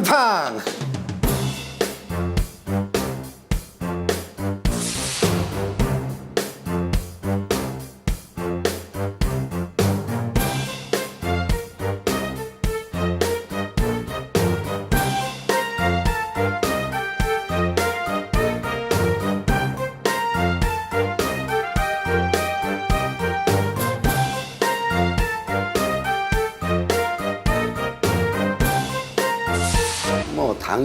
팡팡!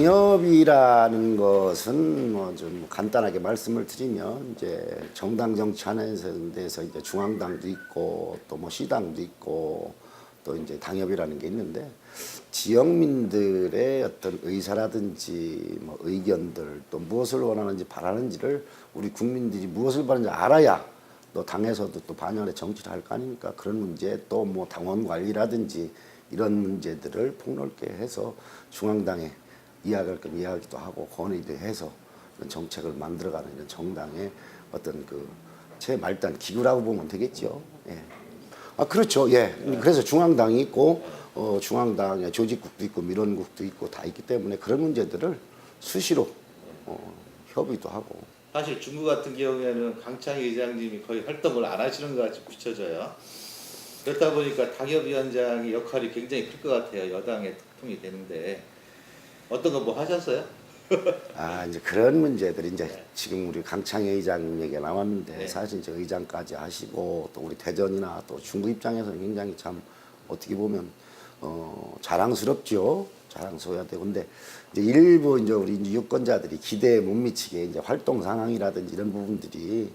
당협이라는 것은 뭐 좀 간단하게 말씀을 드리면 이제 정당 정치하는 데서 이제 중앙당도 있고 또 뭐 시당도 있고 또 이제 당협이라는 게 있는데 지역민들의 어떤 의사라든지 뭐 의견들 또 무엇을 원하는지 바라는지를 우리 국민들이 무엇을 바라는지 알아야 또 당에서도 또 반영의 정치를 할 거 아닙니까? 그런 문제 또 뭐 당원 관리라든지 이런 문제들을 폭넓게 해서 중앙당에 이야기할 건 이야기도 하고 건의도 해서 정책을 만들어가는 이런 정당의 어떤 그 제 말단 기구라고 보면 되겠죠. 예. 아 그렇죠. 예. 그래서 중앙당이 있고 중앙당의 조직국도 있고 민원국도 있고 다 있기 때문에 그런 문제들을 수시로 협의도 하고. 사실 중구 같은 경우에는 강창희 의장님이 거의 활동을 안 하시는 것 같이 비춰져요. 그렇다 보니까 당협위원장의 역할이 굉장히 클 것 같아요. 여당의 특통이 되는데 어떤 거 뭐 하셨어요? 아 이제 그런 문제들이 이제 지금 우리 강창희 의장님 얘기가 나왔는데 네. 사실 이제 의장까지 하시고 또 우리 대전이나 또 중구 입장에서는 굉장히 참 어떻게 보면 자랑스럽죠. 자랑스러워야 되고 근데 이제 일부 이제 우리 이제 유권자들이 기대에 못 미치게 이제 활동 상황이라든지 이런 부분들이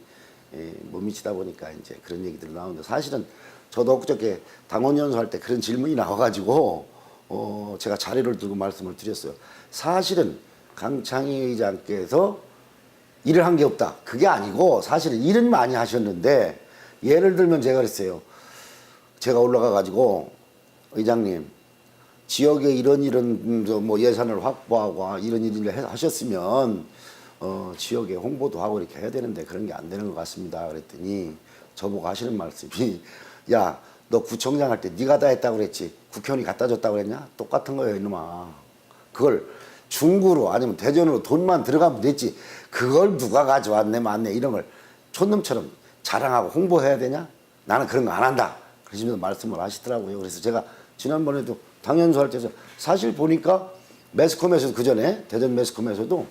못 미치다 보니까 이제 그런 얘기들 나오는데 사실은 저도 엊그저께 당원 연수할 때 그런 질문이 나와가지고 제가 자료를 들고 말씀을 드렸어요. 사실은 강창희 의장께서 일을 한 게 없다. 그게 아니고 사실은 일은 많이 하셨는데 예를 들면 제가 그랬어요. 제가 올라가가지고 의장님 지역에 이런 뭐 예산을 확보하고 이런 일을 하셨으면 지역에 홍보도 하고 이렇게 해야 되는데 그런 게 안 되는 것 같습니다. 그랬더니 저보고 하시는 말씀이 야 너 구청장 할 때 네가 다 했다고 그랬지 국회의원이 갖다 줬다고 그랬냐? 똑같은 거예요 이놈아. 그걸 중구로 아니면 대전으로 돈만 들어가면 됐지 그걸 누가 가져왔네 맞네 이런 걸 촌놈처럼 자랑하고 홍보해야 되냐? 나는 그런 거 안 한다. 그러시면서 말씀을 하시더라고요. 그래서 제가 지난번에도 당연수 할 때서 사실 보니까 매스컴에서도 그전에 대전 매스컴에서도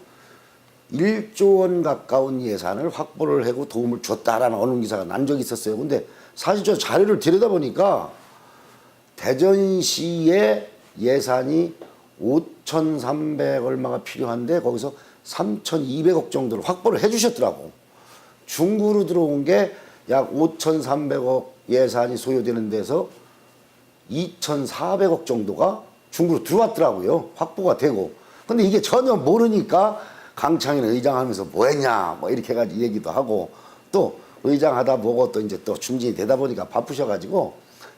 1조 원 가까운 예산을 확보를 하고 도움을 줬다라는 언론 기사가 난 적이 있었어요. 근데 사실 저 자료를 들여다보니까 대전시의 예산이 5,300 얼마가 필요한데 거기서 3,200억 정도를 확보를 해주셨더라고. 중구로 들어온 게 약 5,300억 예산이 소요되는 데서 2,400억 정도가 중구로 들어왔더라고요. 확보가 되고. 근데 이게 전혀 모르니까 강창희는 의장하면서 뭐 했냐 뭐 이렇게 해가지고 얘기도 하고 또 의장하다 보고 또 이제 또 중진이 되다 보니까 바쁘셔가지고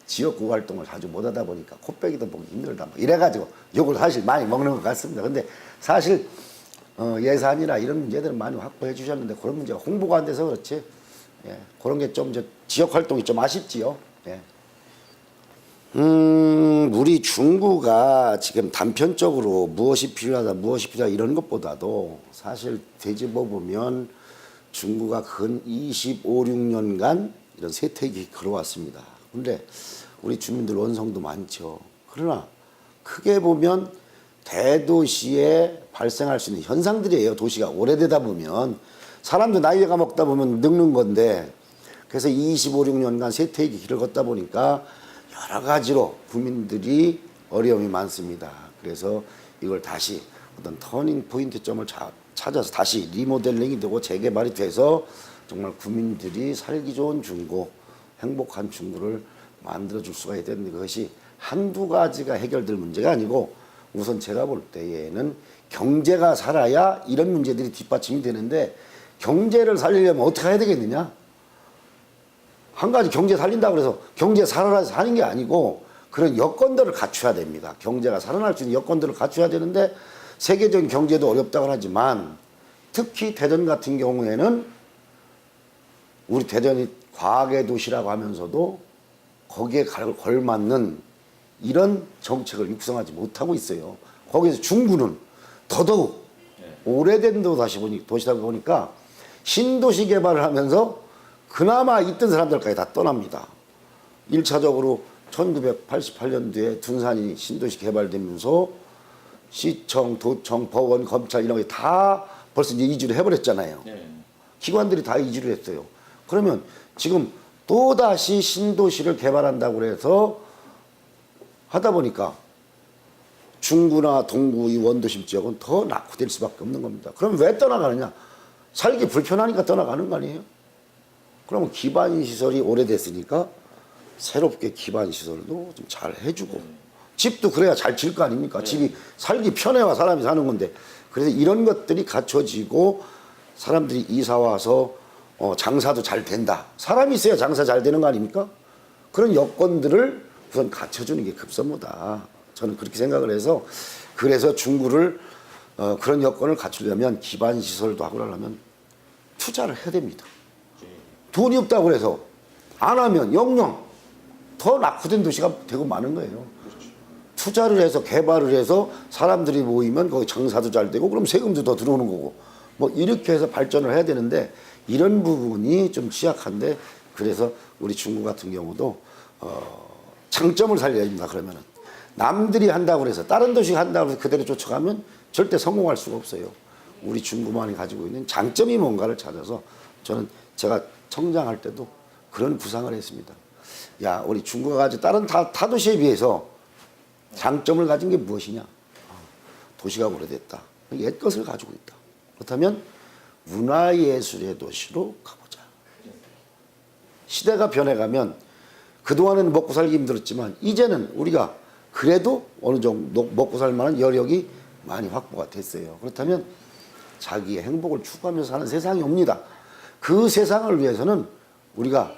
지역구 활동을 자주 못 하다 보니까 코빼기도 보기 힘들다 뭐 이래가지고 욕을 사실 많이 먹는 것 같습니다. 근데 사실 예산이나 이런 문제들은 많이 확보해 주셨는데 그런 문제가 홍보가 안 돼서 그렇지 예, 그런 게 좀 지역 활동이 좀 아쉽지요. 예. 우리 중구가 지금 단편적으로 무엇이 필요하다, 무엇이 필요하다 이런 것보다도 사실 되짚어 보면 중구가 근 25, 6년간 이런 세택이 걸어왔습니다. 그런데 우리 주민들 원성도 많죠. 그러나 크게 보면 대도시에 발생할 수 있는 현상들이에요. 도시가 오래되다 보면 사람도 나이가 먹다 보면 늙는 건데 그래서 25, 6년간 세택의 길을 걷다 보니까 여러 가지로 국민들이 어려움이 많습니다. 그래서 이걸 다시 어떤 터닝 포인트점을 찾아서 다시 리모델링이 되고 재개발이 돼서 정말 국민들이 살기 좋은 중구, 행복한 중구를 만들어줄 수가 있어야 되는데 그것이 한두 가지가 해결될 문제가 아니고 우선 제가 볼 때에는 경제가 살아야 이런 문제들이 뒷받침이 되는데 경제를 살리려면 어떻게 해야 되겠느냐? 한 가지 경제 살린다고 해서 경제 살아라 사는 게 아니고 그런 여건들을 갖춰야 됩니다. 경제가 살아날 수 있는 여건들을 갖춰야 되는데 세계적인 경제도 어렵다고 하지만 특히 대전 같은 경우에는 우리 대전이 과학의 도시라고 하면서도 거기에 걸맞는 이런 정책을 육성하지 못하고 있어요. 거기서 중구는 더더욱 네. 오래된 도시다 보니까 신도시 개발을 하면서 그나마 있던 사람들까지 다 떠납니다. 1차적으로 1988년도에 둔산이 신도시 개발되면서 시청, 도청, 법원, 검찰 이런 게 다 벌써 이제 이주를 해버렸잖아요. 네. 기관들이 다 이주를 했어요. 그러면 지금 또다시 신도시를 개발한다고 해서 하다 보니까 중구나 동구 이 원도심 지역은 더 낙후될 수밖에 없는 겁니다. 그럼 왜 떠나가느냐? 살기 불편하니까 떠나가는 거 아니에요? 그러면 기반시설이 오래됐으니까 새롭게 기반시설도 좀 잘 해주고 집도 그래야 잘 질 거 아닙니까? 집이 살기 편해야 사람이 사는 건데 그래서 이런 것들이 갖춰지고 사람들이 이사 와서 장사도 잘 된다. 사람이 있어야 장사 잘 되는 거 아닙니까? 그런 여건들을 우선 갖춰주는 게 급선무다. 저는 그렇게 생각을 해서 그래서 중구를 그런 여건을 갖추려면 기반시설도 하고 하려면 투자를 해야 됩니다. 돈이 없다고 해서 안 하면 영영 더 낙후된 도시가 되고 마는 거예요. 투자를 해서 개발을 해서 사람들이 모이면 거기 장사도 잘 되고 그럼 세금도 더 들어오는 거고 뭐 이렇게 해서 발전을 해야 되는데 이런 부분이 좀 취약한데 그래서 우리 중구 같은 경우도 장점을 살려야 됩니다. 그러면은 남들이 한다고 해서 다른 도시가 한다고 해서 그대로 쫓아가면 절대 성공할 수가 없어요. 우리 중구만이 가지고 있는 장점이 뭔가를 찾아서 저는 제가 성장할 때도 그런 구상을 했습니다. 야, 우리 중구가 가지고 다른 타 도시에 비해서 장점을 가진 게 무엇이냐? 도시가 오래됐다. 옛 것을 가지고 있다. 그렇다면 문화예술의 도시로 가보자. 시대가 변해가면 그동안에는 먹고 살기 힘들었지만 이제는 우리가 그래도 어느 정도 먹고 살 만한 여력이 많이 확보가 됐어요. 그렇다면 자기의 행복을 추구하면서 사는 세상이 옵니다. 그 세상을 위해서는 우리가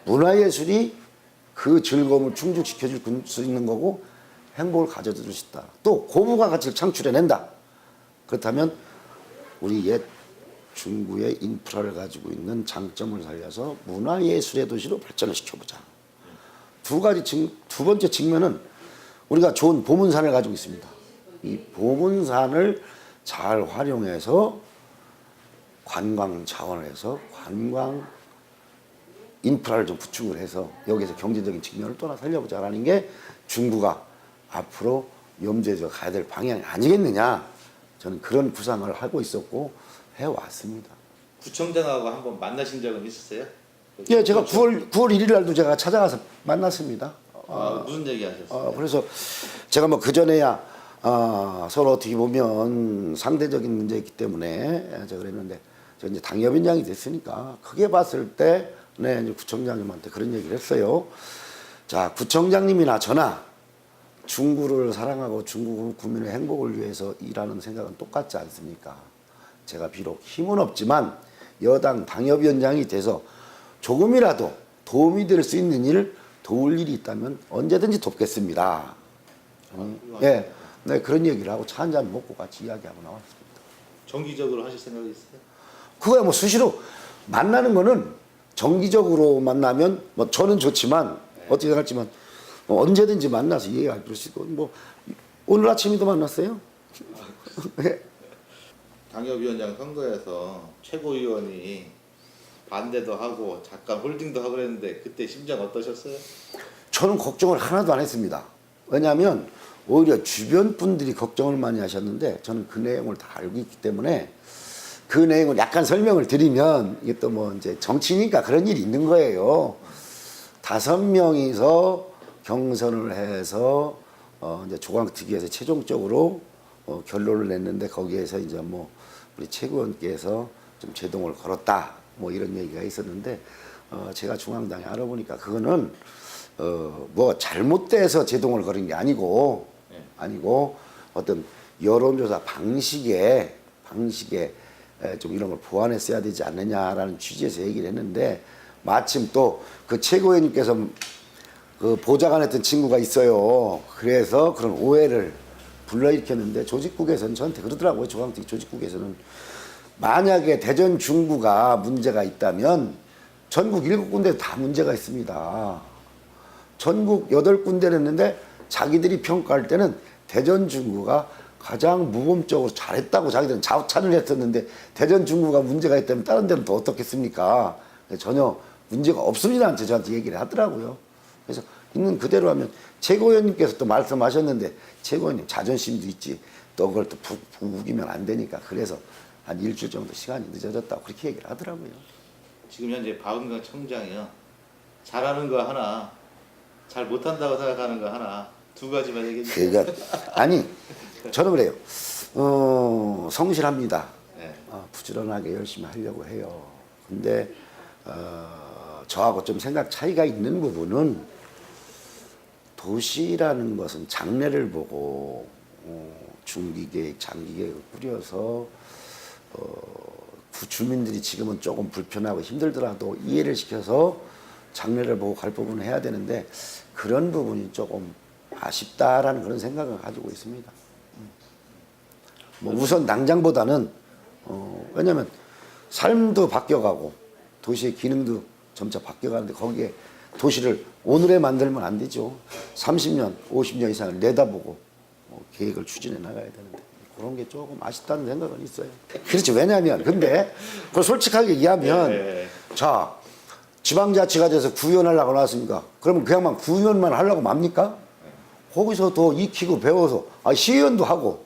문화예술이 그 즐거움을 충족시켜 줄 수 있는 거고 행복을 가져다 줄 수 있다. 또 고부가 가치를 창출해낸다. 그렇다면 우리 옛 중구의 인프라를 가지고 있는 장점을 살려서 문화예술의 도시로 발전을 시켜보자. 두 번째 측면은 우리가 좋은 보문산을 가지고 있습니다. 이 보문산을 잘 활용해서 관광 자원을 해서 관광 인프라를 좀 구축을 해서 여기서 경제적인 측면을 또나 살려보자라는 게 중구가 앞으로 염두에 둬 가야 될 방향이 아니겠느냐. 저는 그런 구상을 하고 있었고 해왔습니다. 구청장하고 한번 만나신 적은 있으세요? 예, 제가 9월 1일 날도 제가 찾아가서 만났습니다. 무슨 얘기 하셨어요? 그래서 제가 뭐 그전에야 서로 어떻게 보면 상대적인 문제였기 때문에 제가 그랬는데 저 이제 당협위원장이 됐으니까 크게 봤을 때 네, 이제 구청장님한테 그런 얘기를 했어요. 자, 구청장님이나 저나 중구를 사랑하고 중구 구민의 행복을 위해서 일하는 생각은 똑같지 않습니까? 제가 비록 힘은 없지만 여당 당협위원장이 돼서 조금이라도 도움이 될 수 있는 일, 도울 일이 있다면 언제든지 돕겠습니다. 예, 네, 그런 얘기를 하고 차 한잔 먹고 같이 이야기하고 나왔습니다. 정기적으로 하실 생각이 있어요? 그거야 뭐 수시로 만나는 거는 정기적으로 만나면 뭐 저는 좋지만 어떻게 생각할지만 언제든지 만나서 이해할 수 있고 뭐 오늘 아침에도 만났어요. 네. 당협위원장 선거에서 최고위원이 반대도 하고 잠깐 홀딩도 하고 그랬는데 그때 심정 어떠셨어요? 저는 걱정을 하나도 안 했습니다. 왜냐하면 오히려 주변 분들이 걱정을 많이 하셨는데 저는 그 내용을 다 알고 있기 때문에 그 내용을 약간 설명을 드리면 이게 또 뭐 이제 정치니까 그런 일이 있는 거예요. 5명이서 경선을 해서 이제 조강특위에서 최종적으로 결론을 냈는데 거기에서 이제 뭐 우리 최고위원께서 좀 제동을 걸었다 뭐 이런 얘기가 있었는데 제가 중앙당에 알아보니까 그거는 뭐 잘못돼서 제동을 걸은 게 아니고 어떤 여론조사 방식에 좀 이런 걸 보완했어야 되지 않느냐라는 취지에서 얘기를 했는데 마침 또 그 최고위원님께서 그 보좌관했던 친구가 있어요. 그래서 그런 오해를 불러일으켰는데 조직국에서는 저한테 그러더라고요. 조강특위 조직국에서는 만약에 대전 중구가 문제가 있다면 전국 7군데 다 문제가 있습니다. 전국 8군데를 했는데 자기들이 평가할 때는 대전 중구가 가장 모범적으로 잘했다고 자기들은 자우찬을 했었는데 대전 중구가 문제가 있다면 다른 데는 더 어떻겠습니까? 전혀 문제가 없습니다. 저한테 얘기를 하더라고요. 그래서 있는 그대로 하면 최고위원님께서 또 말씀하셨는데 최고위원님 자존심도 있지 또 그걸 또 부기면 안 되니까 그래서 한 일주일 정도 시간이 늦어졌다고 그렇게 얘기를 하더라고요. 지금 현재 박은강 청장이요. 잘하는 거 하나, 잘 못한다고 생각하는 거 하나, 두 가지만 얘기해 주세요. 그러니까 아니 저는 그래요. 성실합니다. 네. 부지런하게 열심히 하려고 해요. 근데 저하고 좀 생각 차이가 있는 부분은 도시라는 것은 장래를 보고 중기계획, 장기계획을 꾸려서 주민들이 지금은 조금 불편하고 힘들더라도 이해를 시켜서 장래를 보고 갈 부분을 해야 되는데 그런 부분이 조금 아쉽다라는 그런 생각을 가지고 있습니다. 뭐 우선 당장보다는 왜냐하면 삶도 바뀌어가고 도시의 기능도 점차 바뀌어가는데 거기에 도시를 오늘에 만들면 안 되죠. 30년, 50년 이상을 내다보고 계획을 추진해 나가야 되는데 그런 게 조금 아쉽다는 생각은 있어요. 그렇죠. 왜냐하면 근데 그걸 솔직하게 얘기하면 네. 자 지방자치가 돼서 구의원 하려고 나왔습니까? 그러면 그냥만 구의원만 하려고 맙니까? 거기서 더 익히고 배워서 시의원도 하고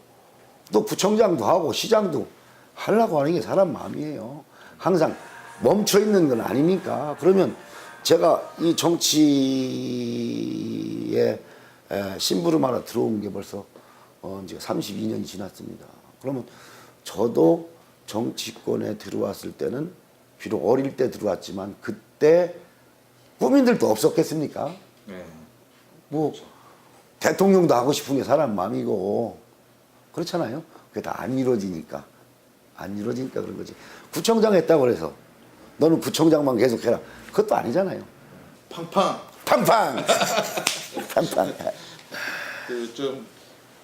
또 구청장도 하고 시장도 하려고 하는 게 사람 마음이에요. 항상 멈춰 있는 건 아니니까. 그러면 제가 이 정치에 심부름하러 들어온 게 벌써 이제 32년이 지났습니다. 그러면 저도 정치권에 들어왔을 때는 비록 어릴 때 들어왔지만 그때 국민들도 없었겠습니까? 네. 뭐 대통령도 하고 싶은 게 사람 마음이고 그렇잖아요. 그게 다 안 이루어지니까 그런 거지. 구청장 했다고 그래서 너는 구청장만 계속해라. 그것도 아니잖아요. 팡팡. 팡팡. 그 좀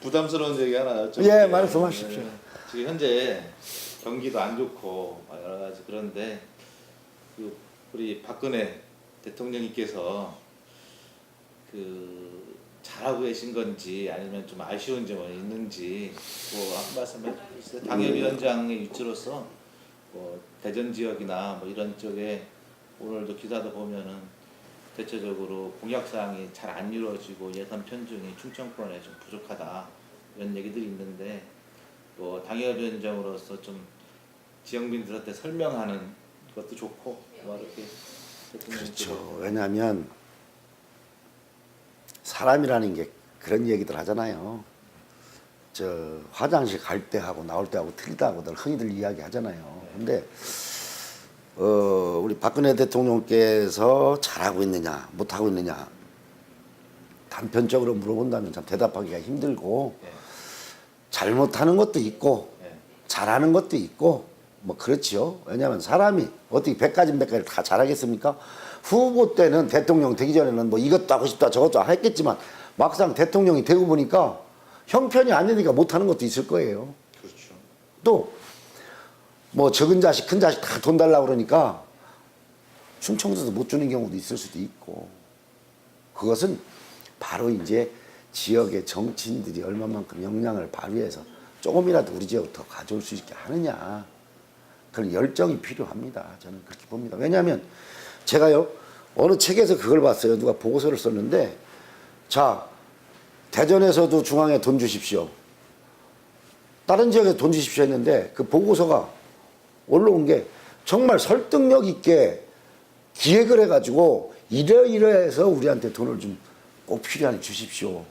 부담스러운 얘기 하나 여쭤볼게요. 예, 말씀하십시오. 지금 현재 경기도 안 좋고 여러 가지 그런데 그 우리 박근혜 대통령님께서 그 잘하고 계신 건지 아니면 좀 아쉬운 점은 있는지 뭐 한 말씀 해주세요. 당협위원장의 위치로서 뭐 대전 지역이나 뭐 이런 쪽에 오늘도 기사도 보면은 대체적으로 공약 사항이 잘 안 이루어지고 예산 편중이 충청권에 좀 부족하다 이런 얘기들이 있는데 뭐 당협위원장으로서 좀 지역민들한테 설명하는 것도 좋고 뭐 이렇게 그렇죠. 왜냐하면 사람이라는 게 그런 얘기들 하잖아요. 저 화장실 갈 때 하고 나올 때 하고 틀리다고들 흔히들 이야기 하잖아요. 근데 우리 박근혜 대통령께서 잘하고 있느냐 못하고 있느냐 단편적으로 물어본다면 참 대답하기가 힘들고 잘못하는 것도 있고 잘하는 것도 있고 뭐 그렇죠. 왜냐하면 사람이 어떻게 100가지 100가지를 다 잘하겠습니까? 후보 때는 대통령 되기 전에는 뭐 이것도 하고 싶다 저것도 했겠지만 막상 대통령이 되고 보니까 형편이 안 되니까 못하는 것도 있을 거예요. 그렇죠. 또 뭐 적은 자식 큰 자식 다 돈 달라고 그러니까 충청도도 못 주는 경우도 있을 수도 있고 그것은 바로 이제 지역의 정치인들이 얼마만큼 역량을 발휘해서 조금이라도 우리 지역을 더 가져올 수 있게 하느냐 그런 열정이 필요합니다. 저는 그렇게 봅니다. 왜냐하면 제가요 어느 책에서 그걸 봤어요. 누가 보고서를 썼는데 자 대전에서도 중앙에 돈 주십시오. 다른 지역에 돈 주십시오 했는데 그 보고서가 올라온 게 정말 설득력 있게 기획을 해가지고 이러이러해서 우리한테 돈을 좀 꼭 필요하니 주십시오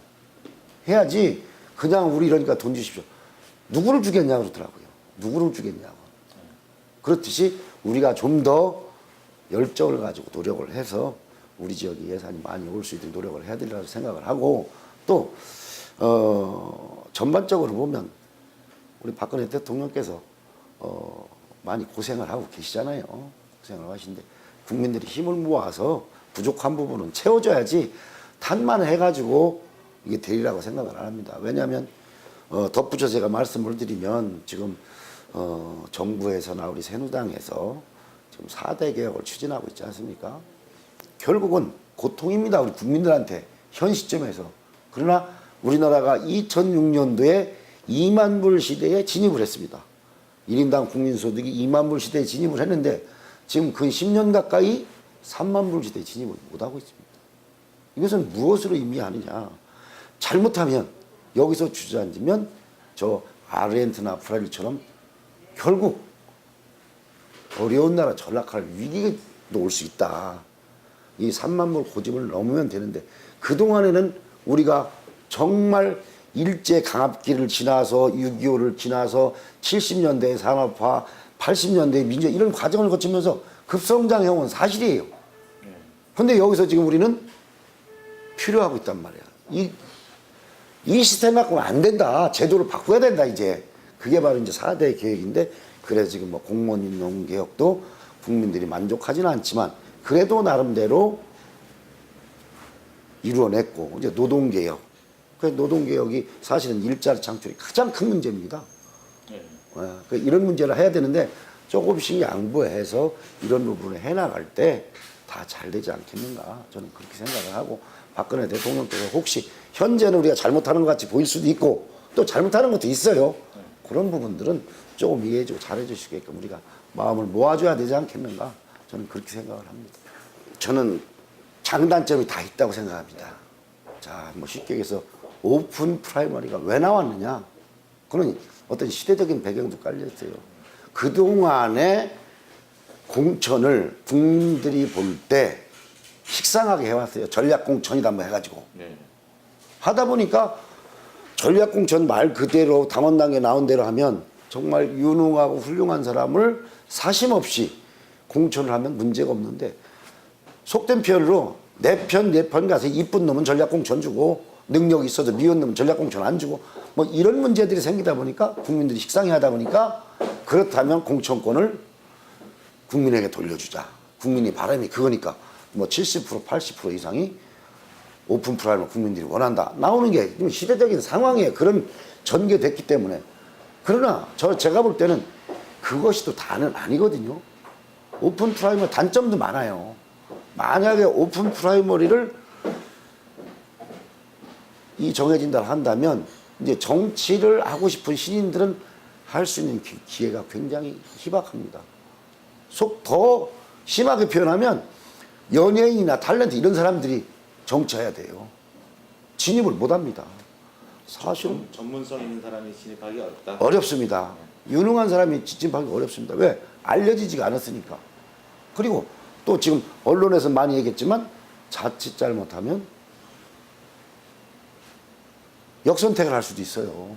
해야지 그냥 우리 이러니까 돈 주십시오. 누구를 주겠냐 그러더라고요. 누구를 주겠냐고. 그렇듯이 우리가 좀 더 열정을 가지고 노력을 해서 우리 지역에 예산이 많이 올 수 있도록 노력을 해야 되리라고 생각을 하고 또 전반적으로 보면 우리 박근혜 대통령께서 많이 고생을 하고 계시잖아요. 고생을 하시는데 국민들이 힘을 모아서 부족한 부분은 채워줘야지 탄만 해가지고 이게 되리라고 생각을 안 합니다. 왜냐하면 덧붙여 제가 말씀을 드리면 지금 정부에서나 우리 새누당에서 지금 4대 개혁을 추진하고 있지 않습니까? 결국은 고통입니다. 우리 국민들한테 현 시점에서. 그러나 우리나라가 2006년도에 2만 불 시대에 진입을 했습니다. 1인당 국민소득이 2만 불 시대에 진입을 했는데 지금 근 10년 가까이 3만 불 시대에 진입을 못하고 있습니다. 이것은 무엇으로 의미하느냐. 잘못하면 여기서 주저앉으면 저 아르헨티나 브라질처럼 결국 어려운 나라 전락할 위기가 올 수 있다. 이 3만 불 고집을 넘으면 되는데 그동안에는 우리가 정말 일제 강압기를 지나서 6.25를 지나서 70년대 산업화, 80년대 민주화 이런 과정을 거치면서 급성장해온 사실이에요. 그런데 여기서 지금 우리는 필요하고 있단 말이야. 이 시스템 갖고는 안 된다. 제도를 바꿔야 된다 이제. 그게 바로 이제 4대 계획인데 그래서 지금 뭐 공무원 임용 개혁도 국민들이 만족하지는 않지만 그래도 나름대로 이루어냈고 이제 노동 개혁. 그 노동 개혁이 사실은 일자리 창출이 가장 큰 문제입니다. 이런 문제를 해야 되는데 조금씩 양보해서 이런 부분을 해나갈 때 다 잘 되지 않겠는가 저는 그렇게 생각을 하고 박근혜 대통령께서 혹시 현재는 우리가 잘못하는 것 같이 보일 수도 있고 또 잘못하는 것도 있어요. 그런 부분들은 조금 이해해주고 잘해주시게끔 우리가 마음을 모아줘야 되지 않겠는가 저는 그렇게 생각을 합니다. 저는 장단점이 다 있다고 생각합니다. 자, 뭐 쉽게 얘기해서 오픈 프라이머리가 왜 나왔느냐? 그런 어떤 시대적인 배경도 깔려 있어요. 그동안에 공천을 국민들이 볼 때 식상하게 해왔어요. 전략공천이다 뭐 해가지고. 하다 보니까 전략공천 말 그대로 당원당에 나온 대로 하면 정말 유능하고 훌륭한 사람을 사심 없이 공천을 하면 문제가 없는데 속된 표현으로 내 편 가서 이쁜 놈은 전략공천 주고 능력이 있어도 미운 놈은 전략공천 안 주고 뭐 이런 문제들이 생기다 보니까 국민들이 식상해하다 보니까 그렇다면 공천권을 국민에게 돌려주자. 국민이 바람이 그거니까 뭐 70% 80% 이상이 오픈 프라이머 국민들이 원한다. 나오는 게 시대적인 상황에 그런 전개됐기 때문에 그러나 제가 볼 때는 그것이 또 다는 아니거든요. 오픈 프라이머 단점도 많아요. 만약에 오픈 프라이머리를 정해진다 한다면 이제 정치를 하고 싶은 신인들은 할 수 있는 기회가 굉장히 희박합니다. 더 심하게 표현하면 연예인이나 탤런트 이런 사람들이 정치해야 돼요. 진입을 못합니다. 사실은 전문성 있는 사람이 진입하기 어렵다. 어렵습니다. 유능한 사람이 진입하기 어렵습니다. 왜? 알려지지가 않았으니까. 그리고 또 지금 언론에서 많이 얘기했지만 자칫 잘못하면 역선택을 할 수도 있어요.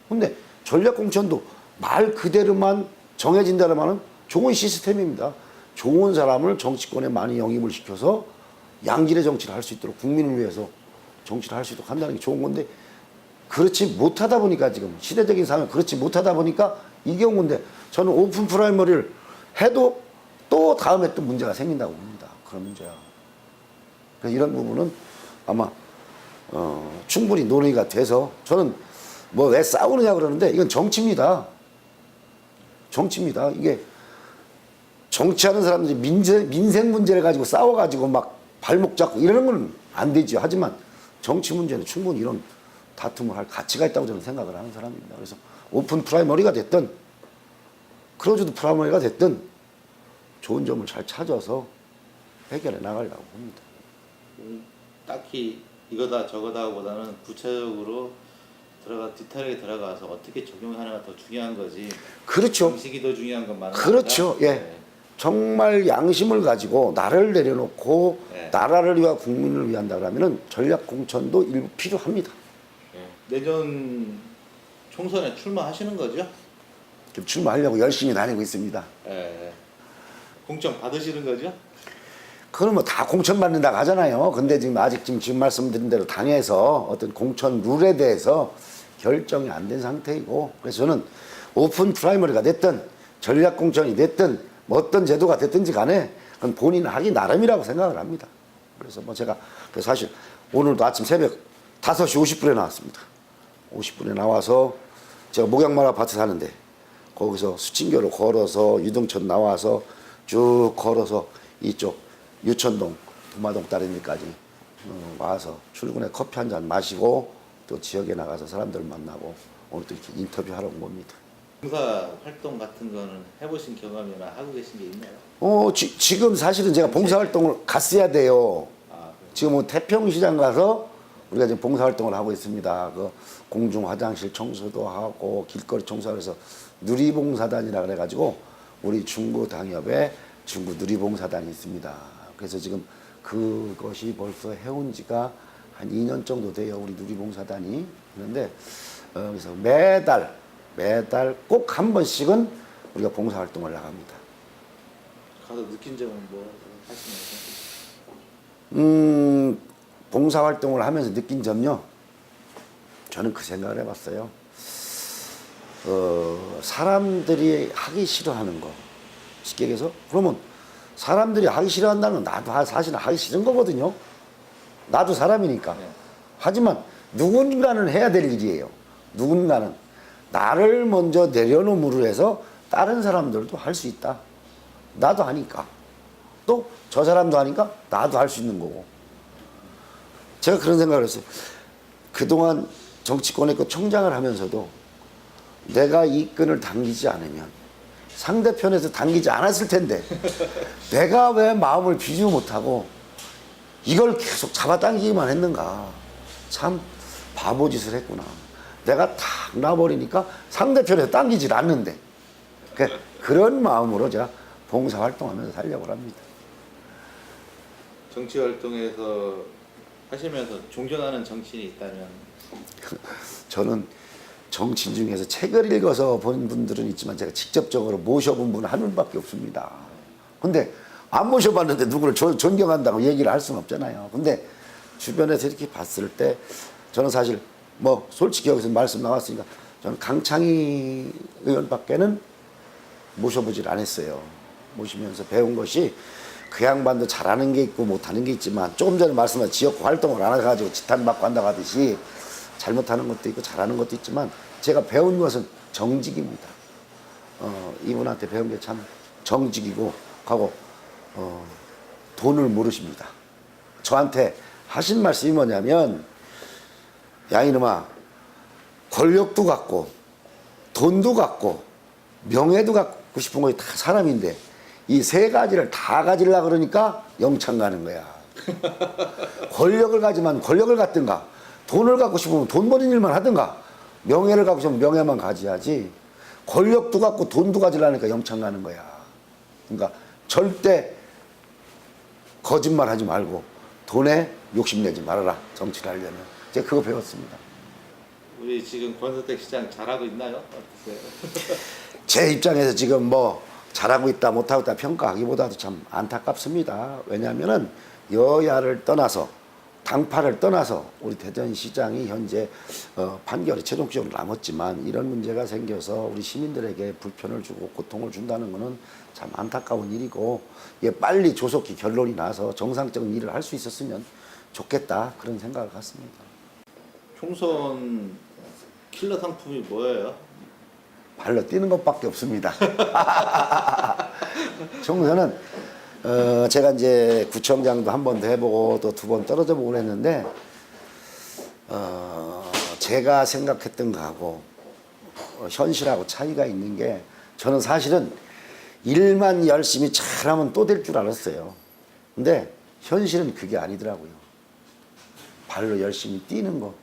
근데 전략공천도 말 그대로만 정해진다면 좋은 시스템입니다. 좋은 사람을 정치권에 많이 영입을 시켜서 양질의 정치를 할 수 있도록 국민을 위해서 정치를 할 수 있도록 한다는 게 좋은 건데 그렇지 못하다 보니까 지금 시대적인 상황 그렇지 못하다 보니까 이게 온 건데 저는 오픈 프라이머리를 해도 또 다음에 또 문제가 생긴다고 봅니다. 그런 문제야. 그래서 이런 부분은 아마 충분히 논의가 돼서 저는 뭐 왜 싸우느냐 그러는데 이건 정치입니다. 정치입니다. 이게 정치하는 사람들이 민생 문제를 가지고 싸워가지고 막 발목 잡고 이러는 건 안 되죠. 하지만 정치 문제는 충분히 이런 다툼을 할 가치가 있다고 저는 생각을 하는 사람입니다. 그래서 오픈 프라이머리가 됐든 클로즈드 프라이머리가 됐든 좋은 점을 잘 찾아서 해결해 나가려고 봅니다. 딱히 이거다 저거다 보다는 구체적으로 디테일하게 들어가서 어떻게 적용하느가 더 중요한 거지. 그렇죠. 방식이 더 중요한 것만. 그렇죠. 예. 네. 정말 양심을 가지고 나를 내려놓고 네. 나라를 위하 국민을 위한다 그러면은 전략 공천도 일부 필요합니다. 네. 내년 총선에 출마하시는 거죠? 지금 출마하려고 열심히 다니고 있습니다. 네. 공천 받으시는 거죠? 그건 뭐 다 공천 받는다고 하잖아요. 근데 지금 아직 지금 말씀드린 대로 당에서 어떤 공천 룰에 대해서 결정이 안 된 상태이고 그래서 저는 오픈 프라이머리가 됐든 전략 공천이 됐든 뭐 어떤 제도가 됐든지 간에 그건 본인은 하기 나름이라고 생각을 합니다. 그래서 뭐 제가 사실 오늘도 아침 새벽 5시 50분에 나왔습니다. 50분에 나와서 제가 목양말 아파트 사는데 거기서 수친교로 걸어서 유등천 나와서 쭉 걸어서 이쪽 유천동 도마동 따르니까지 와서 출근해 커피 한 잔 마시고 또 지역에 나가서 사람들 만나고 오늘 또 이렇게 인터뷰하러 온 겁니다. 봉사 활동 같은 거는 해보신 경험이나 하고 계신 게 있나요? 지금 사실은 제가 봉사활동을 갔어야 돼요. 아, 지금 뭐 태평시장 가서 우리가 지금 봉사활동을 하고 있습니다. 그 공중 화장실 청소도 하고 길거리 청소해서 누리봉사단이라 그래가지고 우리 중구 당협에 중구 누리봉사단이 있습니다. 그래서 지금 그것이 벌써 해온 지가 한 2년 정도 돼요. 우리 누리봉사단이. 그런데 그래서 매달 꼭 한 번씩은 우리가 봉사활동을 나갑니다. 가서 느낀 점은 뭐 하시면서? 봉사활동을 하면서 느낀 점요. 저는 그 생각을 해봤어요. 사람들이 하기 싫어하는 거. 쉽게 얘기해서 그러면 사람들이 하기 싫어한다는 건 나도 사실은 하기 싫은 거거든요. 나도 사람이니까. 네. 하지만 누군가는 해야 될 일이에요. 누군가는 나를 먼저 내려놓음으로 해서 다른 사람들도 할 수 있다. 나도 하니까. 또 저 사람도 하니까 나도 할 수 있는 거고. 제가 그런 생각을 했어요. 그동안 정치권의 그 총장을 하면서도 내가 이 끈을 당기지 않으면 상대편에서 당기지 않았을 텐데 내가 왜 마음을 비지 못하고 이걸 계속 잡아당기기만 했는가. 참 바보짓을 했구나. 내가 탁 놔버리니까 상대편에서 당기질 않는데 그런 마음으로 제가 봉사활동하면서 살려고 합니다. 정치 활동에서 하시면서 존경하는 정치인이 있다면? 저는 정치인 중에서 책을 읽어서 본 분들은 있지만 제가 직접적으로 모셔본 분은 한 분밖에 없습니다. 근데 안 모셔봤는데 누구를 존경한다고 얘기를 할 수는 없잖아요. 근데 주변에서 이렇게 봤을 때 저는 사실 뭐 솔직히 여기서 말씀 나왔으니까 저는 강창희 의원밖에는 모셔보질 않았어요. 모시면서 배운 것이 그 양반도 잘하는 게 있고 못하는 게 있지만 조금 전에 말씀하신 지역 활동을 안 해가지고 지탄받고 한다고 하듯이 잘못하는 것도 있고 잘하는 것도 있지만 제가 배운 것은 정직입니다. 이분한테 배운 게 참 정직이고 하고 돈을 모르십니다. 저한테 하신 말씀이 뭐냐면 야 이놈아 권력도 갖고 돈도 갖고 명예도 갖고 싶은 것이 다 사람인데 이 세 가지를 다 가지려고 그러니까 영창 가는 거야. 권력을 가지면 권력을 갖든가 돈을 갖고 싶으면 돈 버는 일만 하든가 명예를 갖고 싶으면 명예만 가져야지 권력도 갖고 돈도 가지려니까 영창 가는 거야. 그러니까 절대 거짓말 하지 말고 돈에 욕심내지 말아라. 정치를 하려면. 제가 그거 배웠습니다. 우리 지금 권선택 시장 잘하고 있나요? 어떠세요? 제 입장에서 지금 뭐 잘하고 있다 못하고 있다 평가하기보다도 참 안타깝습니다. 왜냐하면은 여야를 떠나서 당파를 떠나서 우리 대전시장이 현재 판결이 최종적으로 남았지만 이런 문제가 생겨서 우리 시민들에게 불편을 주고 고통을 준다는 것은 참 안타까운 일이고 이게 빨리 조속히 결론이 나서 정상적인 일을 할 수 있었으면 좋겠다 그런 생각을 갖습니다. 총선 킬러 상품이 뭐예요? 발로 뛰는 것밖에 없습니다. 총선은 제가 이제 구청장도 한 번 더 해보고 또 2번 떨어져 보고 했는데 제가 생각했던 거하고 현실하고 차이가 있는 게 저는 사실은 일만 열심히 잘하면 또 될 줄 알았어요. 근데 현실은 그게 아니더라고요. 발로 열심히 뛰는 거,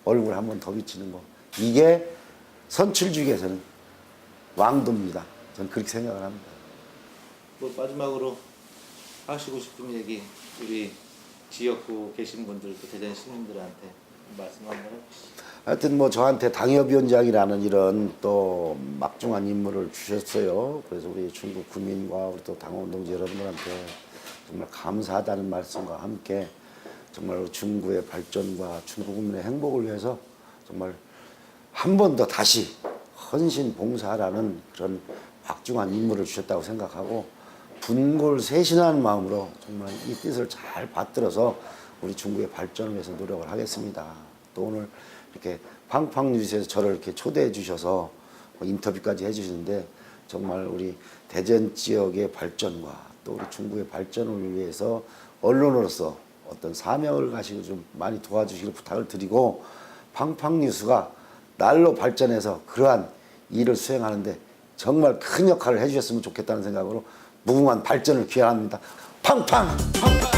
얼굴 한 번 더 비치는 거, 이게 선출직에서는 왕도입니다. 저는 그렇게 생각을 합니다. 뭐 마지막으로 하시고 싶은 얘기 우리 지역구 계신 분들 또 대전 시민들한테 말씀 한번 해주시죠. 하여튼 뭐 저한테 당협위원장이라는 이런 또 막중한 임무를 주셨어요. 그래서 우리 중국 구민과 우리 또 당원 동지 여러분들한테 정말 감사하다는 말씀과 함께 정말 중구의 발전과 중구 국민의 행복을 위해서 정말 한 번 더 다시 헌신 봉사라는 그런 막중한 임무를 주셨다고 생각하고 분골쇄신하는 마음으로 정말 이 뜻을 잘 받들어서 우리 중구의 발전을 위해서 노력을 하겠습니다. 또 오늘 이렇게 팡팡뉴스에서 저를 이렇게 초대해 주셔서 인터뷰까지 해주시는데 정말 우리 대전 지역의 발전과 또 우리 중구의 발전을 위해서 언론으로서 어떤 사명을 가지고 좀 많이 도와주시길 부탁을 드리고 팡팡 뉴스가 날로 발전해서 그러한 일을 수행하는데 정말 큰 역할을 해주셨으면 좋겠다는 생각으로 무궁한 발전을 기원합니다. 팡팡! 팡팡